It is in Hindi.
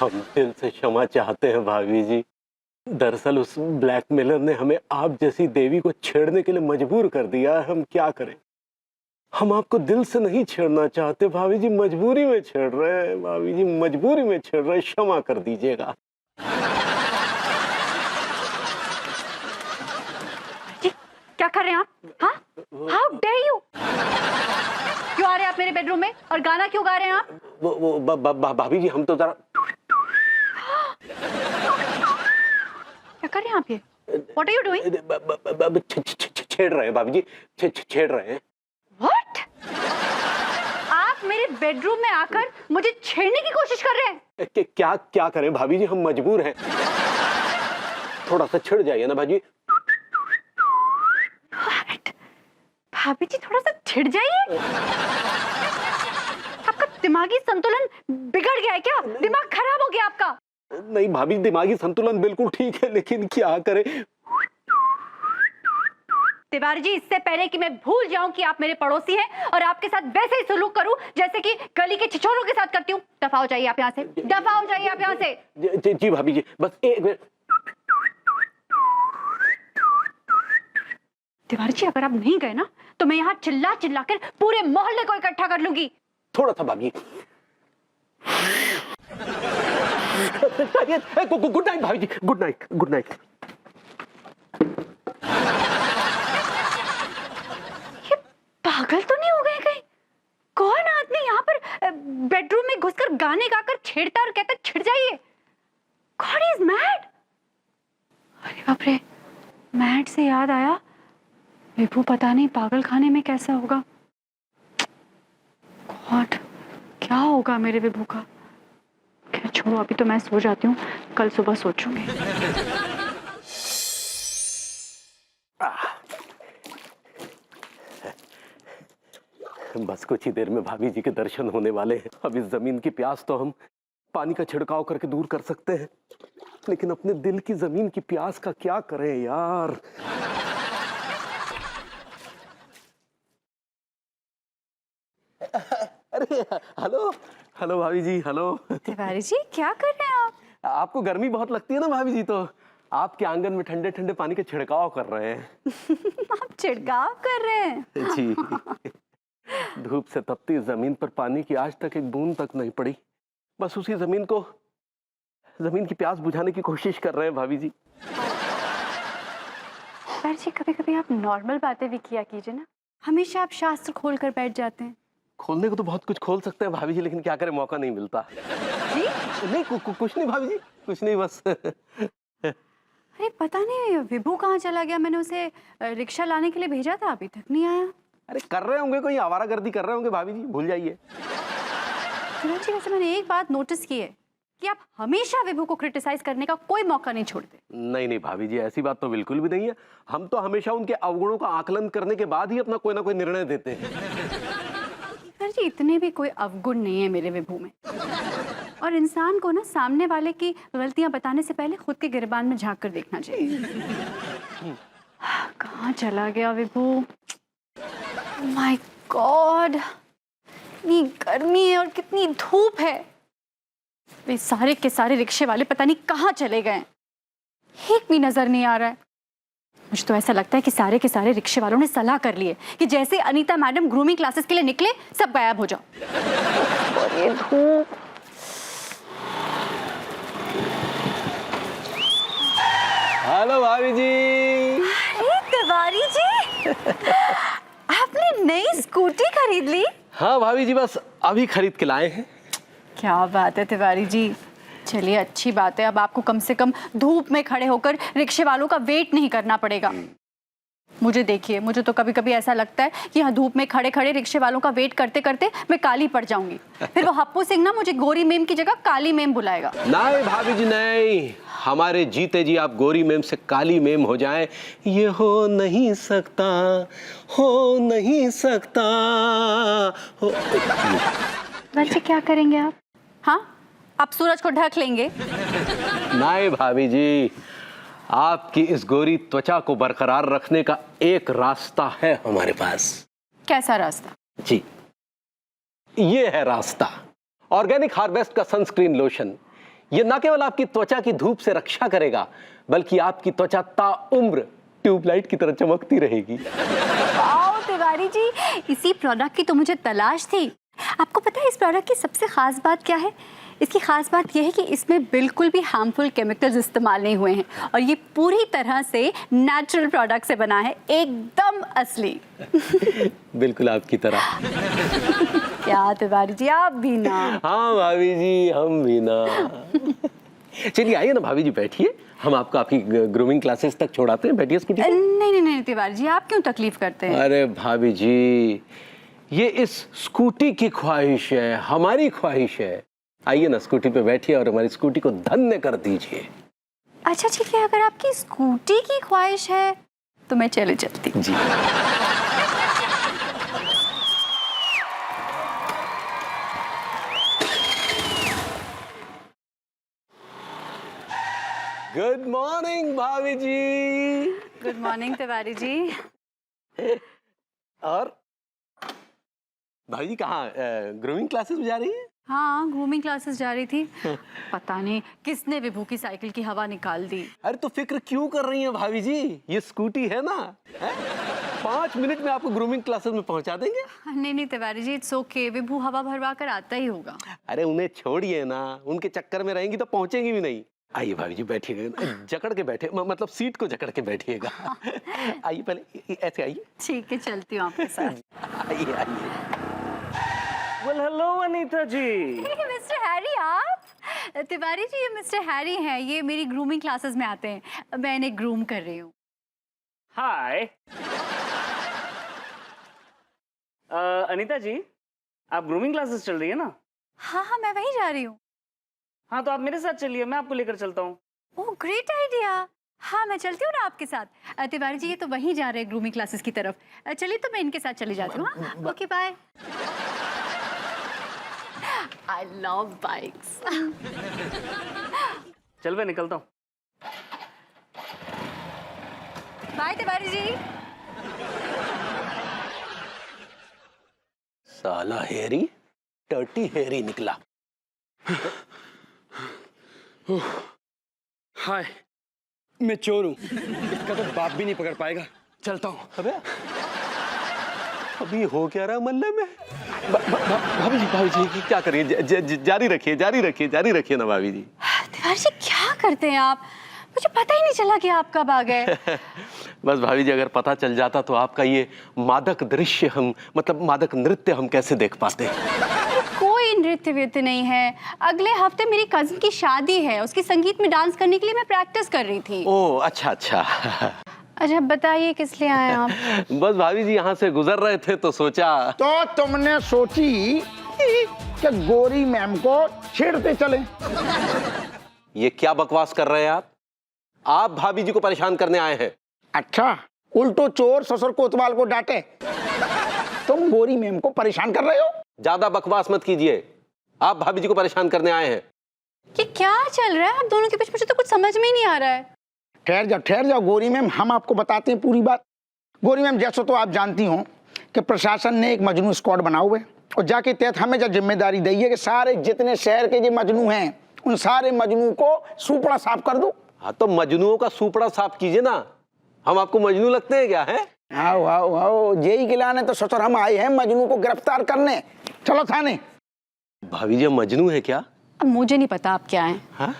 हम दिल से क्षमा चाहते हैं भाभी जी। दरअसल उस ब्लैकमेलर ने हमें आप जैसी देवी को छेड़ने के लिए मजबूर कर दिया है। हम क्या करें? हम आपको दिल से नहीं छेड़ना चाहते भाभी जी, मजबूरी में छेड़ रहे हैं भाभी जी, मजबूरी में छेड़ रहे हैं, क्षमा कर दीजिएगा। जी, क्या कर रहे हैं आप? हाँ? How dare you? क्यों आ रहे हैं आप मेरे बेडरूम में और गाना क्यों गा रहे हैं आप? वो भाभी जी हम तो जरा क्या कर रहे हैं आप ये? What are you doing? छेड़ रहे हैं भाभी जी, छेड़ रहे हैं। What? आप मेरे बेडरूम में आकर मुझे छेड़ने की कोशिश कर रहे हैं? क्या करें भाभी जी, हम मजबूर हैं। थोड़ा सा छिड़ जाइए ना भाभी। What? भाभी जी थोड़ा सा छिड़ जाइए। आपका दिमागी संतुलन बिगड़ गया है क्या? दिमाग खराब हो गया आपका? नहीं भाभी, दिमागी संतुलन बिल्कुल ठीक है, लेकिन क्या करें? तिवारी जी, इससे पहले कि मैं भूल जाऊं कि आप मेरे पड़ोसी हैं और आपके साथ वैसे ही सलूक करूं जैसे कि गली के छिछोरों के साथ करती हूं, दफा हो जाइए आप यहाँ से, दफा हो जाइए आप यहाँ से। जी भाभी जी, बस एक मिनट। तिवारी जी, अगर आप नहीं गए ना तो मैं यहाँ चिल्ला चिल्ला कर पूरे मोहल्ले को इकट्ठा कर लूंगी। थोड़ा सा भाभी। गुड नाइट भाभी जी, गुड नाइट, गुड नाइट। ये पागल तो नहीं हो गए कहीं? कौन आदमी यहाँ पर बेडरूम में घुसकर गाने गाकर छेड़ता और कहता छिड़ जाइए? God is mad? अरे बाप रे, मैड से याद आया, विभू पता नहीं पागल खाने में कैसा होगा। गॉड, क्या होगा मेरे विभू का? खैर छोड़ो, अभी तो मैं सो जाती हूँ, कल सुबह सोचूंगी। बस कुछ ही देर में भाभी जी के दर्शन होने वाले हैं। अब इस जमीन की प्यास तो हम पानी का छिड़काव करके दूर कर सकते हैं, लेकिन अपने दिल की जमीन की प्यास का क्या करें यार? अरे हेलो, हेलो भाभी जी, हेलो। तिवारी जी, क्या कर रहे हैं आप? आपको गर्मी बहुत लगती है ना भाभी जी, तो आपके आंगन में ठंडे ठंडे पानी का छिड़काव कर रहे हैं। आप छिड़काव कर रहे हैं? जी। धूप से तपती जमीन पर पानी की आज तक एक बूंद तक नहीं पड़ी। बस उसी जमीन की प्यास बुझाने की कोशिश कर रहे हैं भाभी जी। तिवारी जी, कभी कभी आप नॉर्मल बातें भी किया कीजिए ना, हमेशा आप शास्त्र खोल कर बैठ जाते हैं। खोलने को तो बहुत कुछ खोल सकते हैं भाभी जी, लेकिन क्या करें, मौका नहीं मिलता। जी? नहीं कुछ नहीं भाभी जी, कुछ नहीं, बस। अरे पता नहीं विभू कहाँ चला गया, मैंने उसे रिक्शा लाने के लिए भेजा था, अभी तक नहीं आया। अरे कर रहे होंगे, कोई आवारागर्दी कर रहे होंगे भाभी जी, भूल जाइए। तिवारी जी, वैसे मैंने एक बात नोटिस की है कि आप हमेशा विभू को क्रिटिसाइज करने का कोई मौका नहीं छोड़ते। नहीं भाभी जी, ऐसी बात तो बिल्कुल भी नहीं है। हम तो हमेशा उनके अवगुणों का आकलन करने के बाद ही अपना कोई ना कोई निर्णय देते हैं। तिवारी जी, इतने भी कोई अवगुण नहीं है मेरे विभू में। और इंसान को ना सामने वाले की गलतियां बताने से पहले खुद के गिरबान में झांक कर देखना चाहिए। कहाँ चला गया विभू? माय गॉड, इतनी गर्मी है और कितनी धूप है। वे सारे के सारे रिक्शे वाले पता नहीं कहाँ चले गए, एक भी नजर नहीं आ रहा है। मुझे तो ऐसा लगता है कि सारे के सारे रिक्शे वालों ने सलाह कर ली है कि जैसे अनीता मैडम ग्रूमिंग क्लासेस के लिए निकले, सब गायब हो जाओ। और ये धूप। हेलो भाभी जी। अरे तिवारी जी, आपने नई स्कूटी खरीद ली? हाँ भाभी जी, बस अभी खरीद के लाए हैं। क्या बात है तिवारी जी, चलिए अच्छी बात है, अब आपको कम से कम धूप में खड़े होकर रिक्शे वालों का वेट नहीं करना पड़ेगा। मुझे देखिए, मुझे तो कभी कभी ऐसा लगता है कि यहाँ धूप में खड़े खड़े रिक्शे वालों का वेट करते करते मैं काली पड़ जाऊंगी, फिर वो हप्पू सिंह ना मुझे गोरी मेम की जगह काली मेम बुलाएगा। नहीं भाभी जी नहीं, हमारे जीते जी आप गोरी मेम से काली मेम हो जाएं, ये हो नहीं सकता, हो नहीं सकता। हो वैसे क्या करेंगे आप? हाँ, आप सूरज को ढक लेंगे? नहीं भाभी जी, आपकी इस गोरी त्वचा को बरकरार रखने का एक रास्ता है हमारे पास। कैसा रास्ता? जी, ये है रास्ता, ऑर्गेनिक हार्वेस्ट का सनस्क्रीन लोशन। ये न केवल आपकी त्वचा की धूप से रक्षा करेगा, बल्कि आपकी त्वचा ताउम्र ट्यूबलाइट की तरह चमकती रहेगी। वाओ तिवारी जी, इसी प्रोडक्ट की तो मुझे तलाश थी। आपको पता है इस प्रोडक्ट की सबसे खास बात क्या है? इसकी खास बात यह है कि इसमें बिल्कुल भी हार्मफुल केमिकल्स इस्तेमाल नहीं हुए हैं और ये पूरी तरह से नेचुरल प्रोडक्ट से बना है, एकदम असली। बिल्कुल आपकी तरह। क्या तिवारी जी, आप भी ना। हाँ भाभी जी, हम भी ना। चलिए आइए ना भाभी जी, बैठिए, हम आपको आपकी ग्रूमिंग क्लासेस तक छोड़ाते हैं। बैठिए स्कूटी पे। नहीं तिवारी जी, आप क्यों तकलीफ करते हैं? अरे भाभी जी, ये इस स्कूटी की ख्वाहिश है, हमारी ख्वाहिश है। आइए ना स्कूटी पे बैठिए और हमारी स्कूटी को धन्य कर दीजिए। अच्छा ठीक है, अगर आपकी स्कूटी की ख्वाहिश है तो मैं चले चलती हूँ। जी। गुड मॉर्निंग भाभी जी। Good morning Tiwari ji. और भाभी जी कहाँ ग्रूमिंग क्लासेस में जा रही हैं? हाँ, ग्रूमिंग क्लासेस जा रही थी। पता नहीं किसने विभू की साइकिल की हवा निकाल दी। अरे तो फिक्र क्यों कर रही हैं भाभी जी, ये स्कूटी है ना, है? 5 मिनट में आपको ग्रूमिंग क्लासेस में पहुंचा देंगे। नहीं तिवारी जी, इट्स ओके, विभू हवा भरवा कर आता ही होगा। अरे उन्हें छोड़िए ना, उनके चक्कर में रहेंगी तो पहुंचेंगी भी नहीं। आइए भाभी जी बैठिएगा, जकड़ के बैठे, मतलब सीट को जकड़ के बैठिएगा। आइए पहले ऐसे आइए। ठीक है, चलती हूँ आपके साथ। आइए आइए। वेल हेलो अनीता जी। मिस्टर हैरी, आप? तिवारी जी, ये मिस्टर हैरी हैं, ये मेरी ग्रूमिंग क्लासेस में आते हैं, मैं इन्हें ग्रूम कर रही हूँ। हाय अनीता जी, आप ग्रूमिंग क्लासेस चल रही है ना? हाँ, मैं वहीं जा रही हूँ। हाँ तो आप मेरे साथ चलिए, मैं आपको लेकर चलता हूँ। Oh great idea. हाँ, मैं चलती हूँ ना आपके साथ। तिवारी जी, ये तो वहीं जा रहे हैं ग्रूमिंग क्लासेस की तरफ। चलिए तो मैं इनके साथ चली जाती हूँ। Okay bye. I love bikes. चल मैं निकलता हूँ। बाय तिवारी जी। साला हेरी टर्टी हेरी निकला। हाय, मैं चोर हूँ, इसका तो बाप भी नहीं पकड़ पाएगा। चलता हूँ। अभी हो क्या रहा मल्ले में? भाभी जी क्या करिए, जारी रखिए ना भाभी जी। तिवारी जी, क्या करते हैं आप? मुझे पता ही नहीं चला कि आप कब आ गए। बस भाभी जी, अगर पता चल जाता तो आपका ये मादक दृश्य मादक नृत्य हम कैसे देख पाते। कोई नृत्य व्यत्य नहीं है। अगले हफ्ते मेरी कजिन की शादी है, उसकी संगीत में डांस करने के लिए मैं प्रैक्टिस कर रही थी। ओह अच्छा। अच्छा बताइए, किस लिए आए आप? बस भाभी जी यहाँ से गुजर रहे थे तो सोचा। तो तुमने सोची कि गोरी मैम को छेड़ते चले। ये क्या बकवास कर रहे हैं आप भाभी जी को परेशान करने आए हैं। अच्छा, उल्टो चोर ससुर कोतवाल को डांटे, तुम गोरी मैम को परेशान कर रहे हो। ज्यादा बकवास मत कीजिए, आप भाभी जी को परेशान करने आए हैं। ये क्या चल रहा है आप दोनों के बीच? मुझे तो कुछ समझ में ही नहीं आ रहा है। ठहर जाओ गोरी मैम, हम आपको बताते हैं पूरी बात। गोरी मैम, जैसे तो आप जानती हो कि प्रशासन ने एक मजनू स्क्वाड बना हुआ है और जाके तहत हमें जो जिम्मेदारी दी है कि सारे जितने शहर के जो मजनू हैं उन सारे मजनू को सूपड़ा साफ कर दो। हाँ तो मजनुओं का सूपड़ा साफ कीजिए ना, हम आपको मजनू लगते हैं क्या? है आओ जेई गिलाने तो ससुर हम आए हैं मजनू को गिरफ्तार करने। चलो थाने। भाभी जी मजनू है क्या? अब मुझे नहीं पता आप क्या हैं। हाँ?